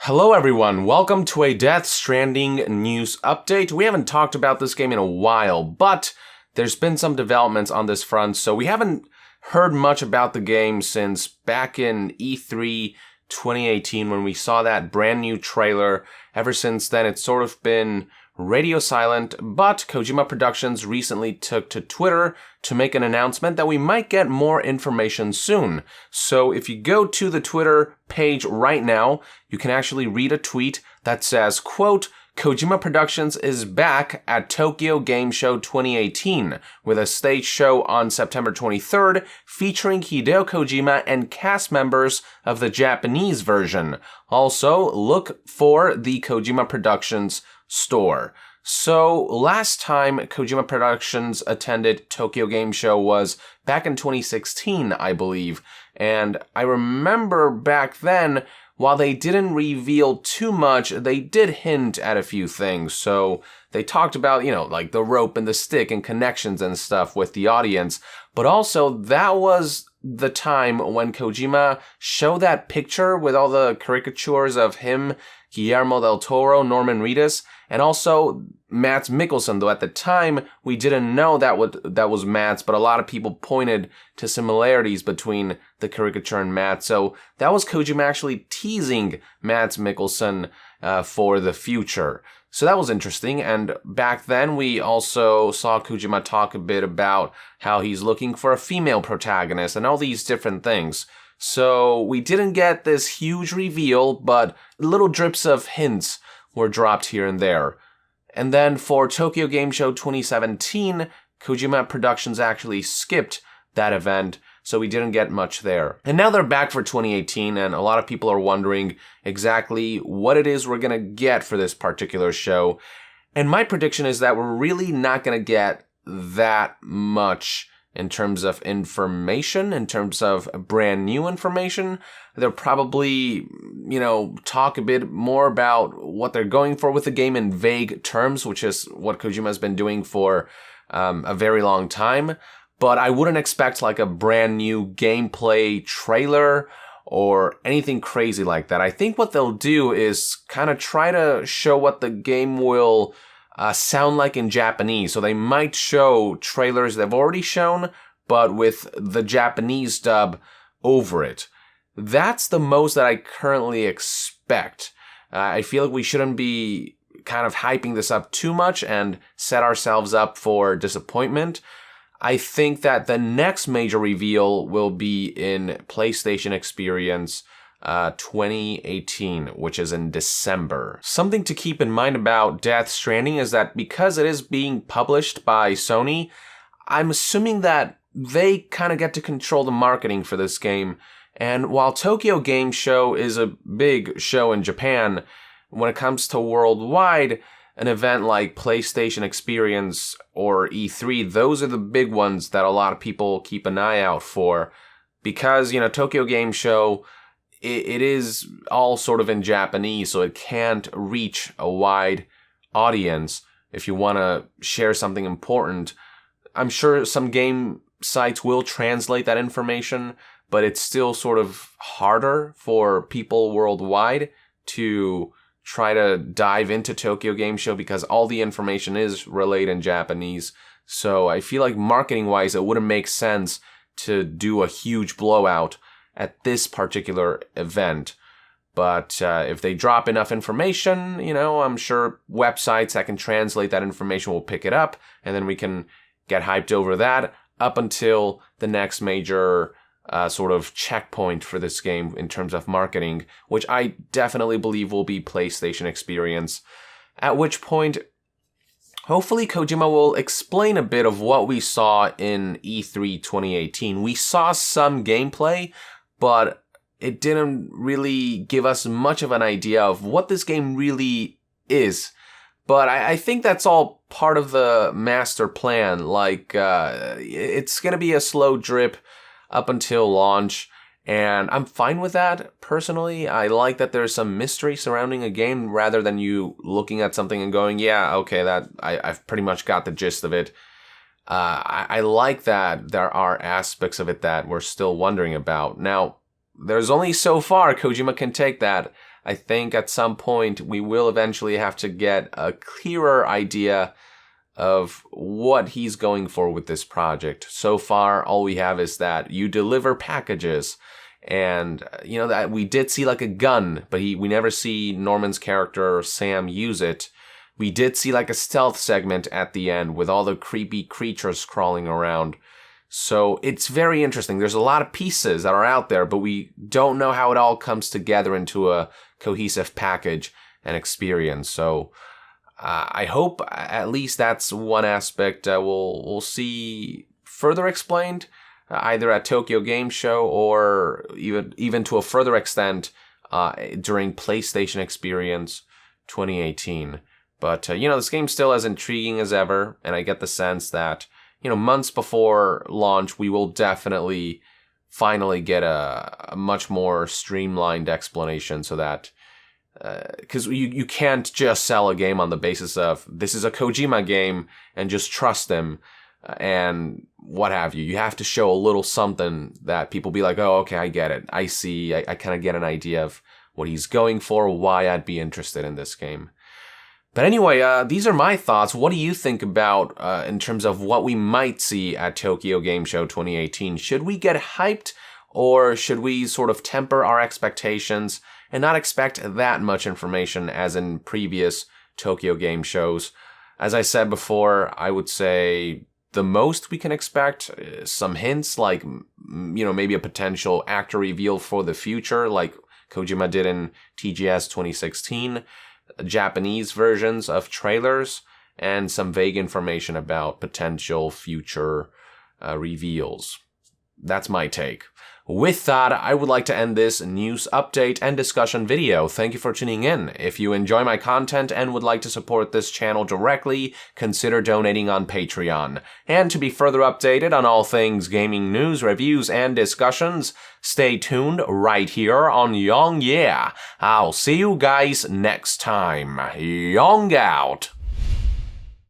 Hello everyone, welcome to a Death Stranding news update. We haven't talked about this game in a while, but there's been some developments on this front, so we haven't heard much about the game since back in E3 2018 when we saw that brand new trailer. Ever since then, it's sort of been radio silent, but Kojima Productions recently took to Twitter to make an announcement that we might get more information soon. So if you go to the Twitter page right now, you can actually read a tweet that says, quote, Kojima Productions is back at Tokyo Game Show 2018 with a stage show on September 23rd featuring Hideo Kojima and cast members of the Japanese version. Also, look for the Kojima Productions store. So last time Kojima Productions attended Tokyo Game Show was back in 2016, I believe. And I remember back then, while they didn't reveal too much, they did hint at a few things. So they talked about, like the rope and the stick and connections and stuff with the audience. But also, that was the time when Kojima showed that picture with all the caricatures of him, Guillermo del Toro, Norman Reedus, and also Mads Mikkelsen, though at the time we didn't know that was Mads, but a lot of people pointed to similarities between the caricature and Mads. So that was Kojima actually teasing Mads Mikkelsen for the future. So that was interesting, and back then we also saw Kojima talk a bit about how he's looking for a female protagonist and all these different things. So we didn't get this huge reveal, but little drips of hints were dropped here and there. And then for Tokyo Game Show 2017, Kojima Productions actually skipped that event, so we didn't get much there. And now they're back for 2018, and a lot of people are wondering exactly what it is we're gonna get for this particular show. And my prediction is that we're really not gonna get that much in terms of information, in terms of brand new information. They'll probably, talk a bit more about what they're going for with the game in vague terms, which is what Kojima has been doing for a very long time. But I wouldn't expect like a brand new gameplay trailer or anything crazy like that. I think what they'll do is kind of try to show what the game will sound like in Japanese. So they might show trailers they've already shown, but with the Japanese dub over it. That's the most that I currently expect. I feel like we shouldn't be kind of hyping this up too much and set ourselves up for disappointment. I think that the next major reveal will be in PlayStation Experience 2018, which is in December. Something to keep in mind about Death Stranding is that because it is being published by Sony, I'm assuming that they kind of get to control the marketing for this game. And while Tokyo Game Show is a big show in Japan, when it comes to worldwide, an event like PlayStation Experience or E3, those are the big ones that a lot of people keep an eye out for. Because, Tokyo Game Show, it is all sort of in Japanese, so it can't reach a wide audience if you want to share something important. I'm sure some game sites will translate that information, but it's still sort of harder for people worldwide to try to dive into Tokyo Game Show because all the information is relayed in Japanese. So I feel like marketing-wise, it wouldn't make sense to do a huge blowout at this particular event. But if they drop enough information, I'm sure websites that can translate that information will pick it up, and then we can get hyped over that up until the next major sort of checkpoint for this game in terms of marketing, which I definitely believe will be PlayStation Experience. At which point, hopefully Kojima will explain a bit of what we saw in E3 2018. We saw some gameplay, but it didn't really give us much of an idea of what this game really is. But I think that's all part of the master plan. Like, it's going to be a slow drip up until launch, and I'm fine with that, personally. I like that there's some mystery surrounding a game rather than you looking at something and going, yeah, okay, I've pretty much got the gist of it. I like that there are aspects of it that we're still wondering about. Now, there's only so far Kojima can take that. I think at some point we will eventually have to get a clearer idea of what he's going for with this project. So far, all we have is that you deliver packages, and that we did see like a gun, but we never see Norman's character Sam use it. We did see like a stealth segment at the end with all the creepy creatures crawling around. So it's very interesting. There's a lot of pieces that are out there, but we don't know how it all comes together into a cohesive package and experience. So I hope at least that's one aspect we'll see further explained, either at Tokyo Game Show or even to a further extent during PlayStation Experience 2018. But this game's still as intriguing as ever, and I get the sense that months before launch we will definitely finally get a much more streamlined explanation, so that because you can't just sell a game on the basis of this is a Kojima game and just trust him and what have you. You have to show a little something that people be like, oh, okay, I get it. I see. I kind of get an idea of what he's going for, why I'd be interested in this game. But anyway, these are my thoughts. What do you think about in terms of what we might see at Tokyo Game Show 2018? Should we get hyped, or should we sort of temper our expectations and not expect that much information as in previous Tokyo Game Shows? As I said before, I would say the most we can expect some hints, like maybe a potential actor reveal for the future, like Kojima did in TGS 2016, Japanese versions of trailers, and some vague information about potential future reveals. That's my take. With that, I would like to end this news update and discussion video. Thank you for tuning in. If you enjoy my content and would like to support this channel directly, consider donating on Patreon. And to be further updated on all things gaming news, reviews, and discussions, stay tuned right here on Young Yeah. I'll see you guys next time. Young out.